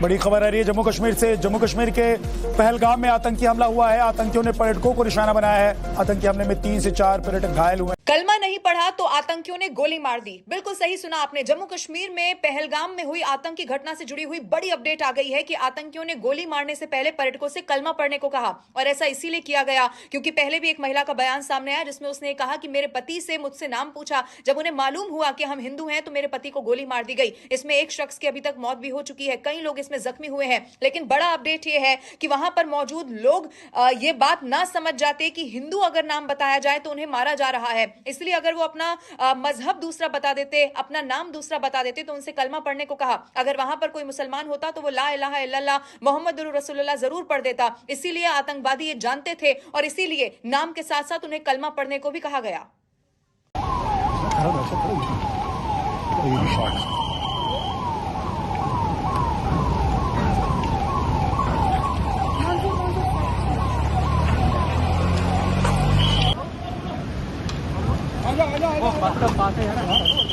बड़ी खबर आ रही है जम्मू कश्मीर से। जम्मू कश्मीर के पहलगाम में आतंकी हमला हुआ है। आतंकियों ने पर्यटकों को निशाना बनाया है। आतंकी हमले में 3 से 4 पर्यटक घायल हुए। कलमा नहीं पढ़ा तो आतंकियों ने गोली मार दी। बिल्कुल सही सुना आपने। जम्मू कश्मीर में पहलगाम में हुई आतंकी घटना से जुड़ी हुई बड़ी अपडेट आ गई है कि आतंकियों ने गोली मारने से पहले पर्यटकों से कलमा पढ़ने को कहा, और ऐसा इसीलिए किया गया क्योंकि पहले भी एक महिला का बयान सामने आया जिसमें उसने कहा कि मेरे पति से मुझसे नाम पूछा, जब उन्हें मालूम हुआ कि हम हिंदू हैं तो मेरे पति को गोली मार दी गई। इसमें एक शख्स की अभी तक मौत भी हो चुकी है, कई लोग इसमें जख्मी हुए हैं। लेकिन बड़ा अपडेट यह है कि वहां पर मौजूद लोग ये बात ना समझ जाते कि हिंदू अगर नाम बताया जाए तो उन्हें मारा जा रहा है। इसलिए अगर वो अपना मजहब दूसरा बता देते, अपना नाम दूसरा बता देते तो उनसे कलमा पढ़ने को कहा। अगर वहां पर कोई मुसलमान होता तो वो ला इलाहा इल्लल्लाह मोहम्मदुर रसूलुल्लाह जरूर पढ़ देता। इसीलिए आतंकवादी ये जानते थे और इसीलिए नाम के साथ साथ उन्हें कलमा पढ़ने को भी कहा गया। आजा आजा आजा।